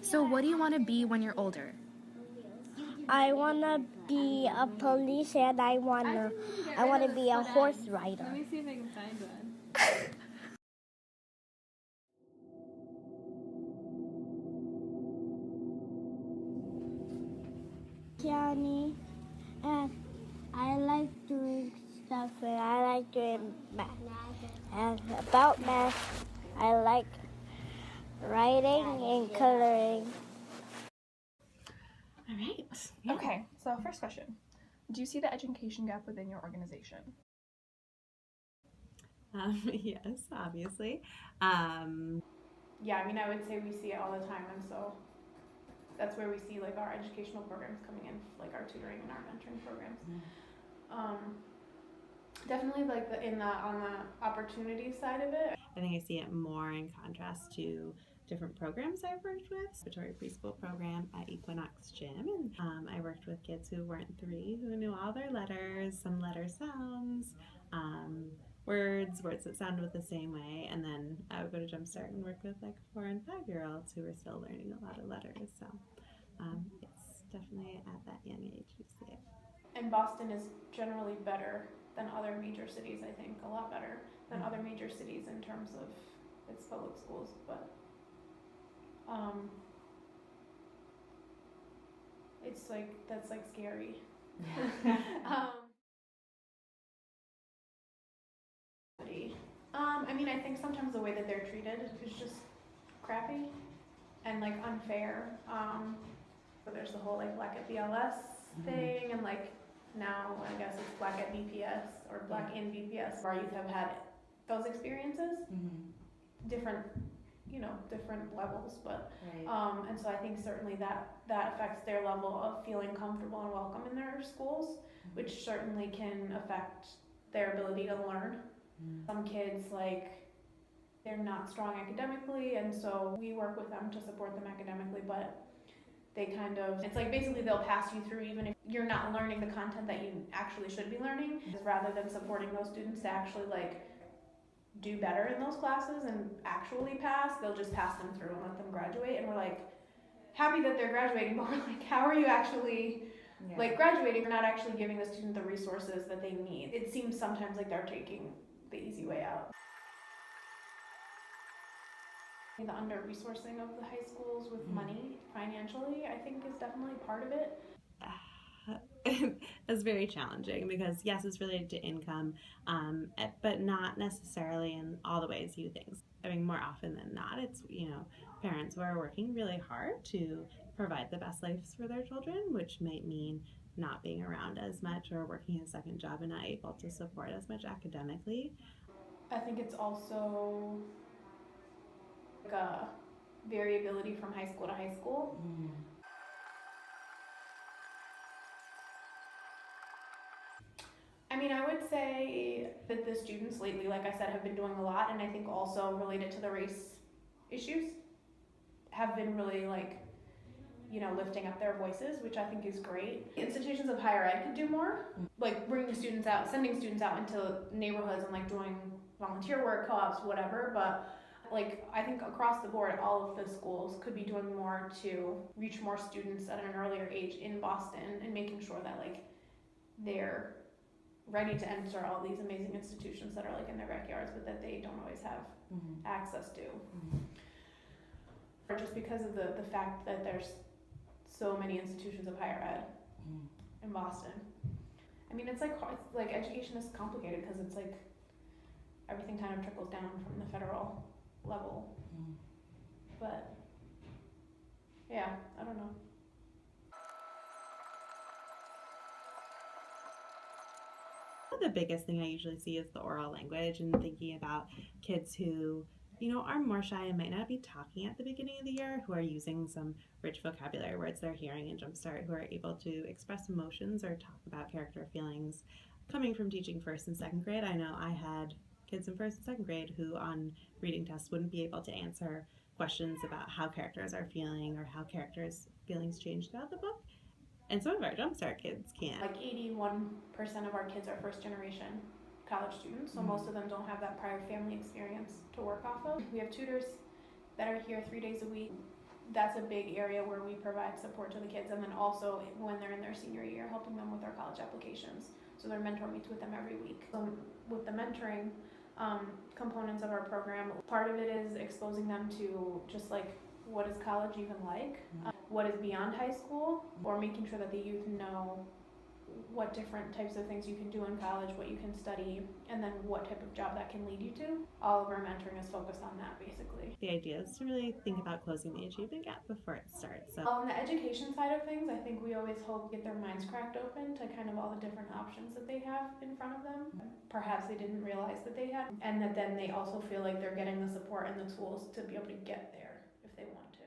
So what do you want to be when you're older? I want to be a police and I want to be a horse rider. Let me see if I can find one. Johnny, and I like doing stuff and I like doing math. And about math, I like writing and coloring. All right. Yeah. Okay, so first question. Do you see the education gap within your organization? Yes, obviously. Yeah, I mean, I would say we see it all the time, and so that's where we see like our educational programs coming in, like our tutoring and our mentoring programs. Definitely like on the opportunity side of it. I think I see it more in contrast to different programs I've worked with. Preparatory preschool program at Equinox Gym, and I worked with kids who weren't 3, who knew all their letters, some letter sounds, words that sounded the same way, and then I would go to Jumpstart and work with like 4 and 5-year-olds who were still learning a lot of letters. So it's definitely at that young age you see it. And Boston is generally better than other major cities, I think, a lot better than other major cities in terms of its public schools, but it's like, that's like scary. I mean, I think sometimes the way that they're treated is just crappy and like unfair. But there's the whole like Black at BLS thing, and like now I guess it's Black at BPS or Black in BPS. Our youth have had those experiences, different levels, but and so I think certainly that affects their level of feeling comfortable and welcome in their schools, which certainly can affect their ability to learn. Some kids, like, they're not strong academically, and so we work with them to support them academically, but they kind of, it's like basically they'll pass you through even if you're not learning the content that you actually should be learning, rather than supporting those students to actually like do better in those classes and actually pass. They'll just pass them through and let them graduate, and we're like happy that they're graduating, but we're like, how are you actually like graduating? We're not actually giving the student the resources that they need. It seems sometimes like they're taking the easy way out. The under-resourcing of the high schools with money financially, I think, is definitely part of it. It's very challenging because yes, it's related to income, but not necessarily in all the ways you think. I mean, more often than not, it's parents who are working really hard to provide the best lives for their children, which might mean not being around as much or working a second job and not able to support as much academically. I think it's also like a variability from high school to high school. I mean, I would say that the students lately, like I said, have been doing a lot, and I think also related to the race issues, have been really like, lifting up their voices, which I think is great. Institutions of higher ed could do more, like bringing students out, sending students out into neighborhoods and like doing volunteer work, co-ops, whatever, but like I think across the board, all of the schools could be doing more to reach more students at an earlier age in Boston and making sure that like they're ready to enter all these amazing institutions that are like in their backyards, but that they don't always have access to. Or just because of the fact that there's so many institutions of higher ed in Boston. I mean, it's like education is complicated because it's like everything kind of trickles down from the federal level. But yeah, I don't know. The biggest thing I usually see is the oral language, and thinking about kids who are more shy and might not be talking at the beginning of the year, who are using some rich vocabulary words they're hearing in Jumpstart, who are able to express emotions or talk about character feelings. Coming from teaching 1st and 2nd grade, I know I had kids in 1st and 2nd grade who on reading tests wouldn't be able to answer questions about how characters are feeling or how characters' feelings change throughout the book. And some of our Jumpstart kids can. Like 81% of our kids are first generation college students, so most of them don't have that prior family experience to work off of. We have tutors that are here 3 days a week. that's a big area where we provide support to the kids, and then also when they're in their senior year, helping them with their college applications. So their mentor meets with them every week. So with the mentoring components of our program, part of it is exposing them to just like what is college even like, what is beyond high school, or making sure that the youth know what different types of things you can do in college, what you can study, and then what type of job that can lead you to. All of our mentoring is focused on that, basically. The idea is to really think about closing the achievement gap before it starts. So On the education side of things, I think we always hope to get their minds cracked open to kind of all the different options that they have in front of them. Perhaps they didn't realize that they had, and that then they also feel like they're getting the support and the tools to be able to get there if they want to.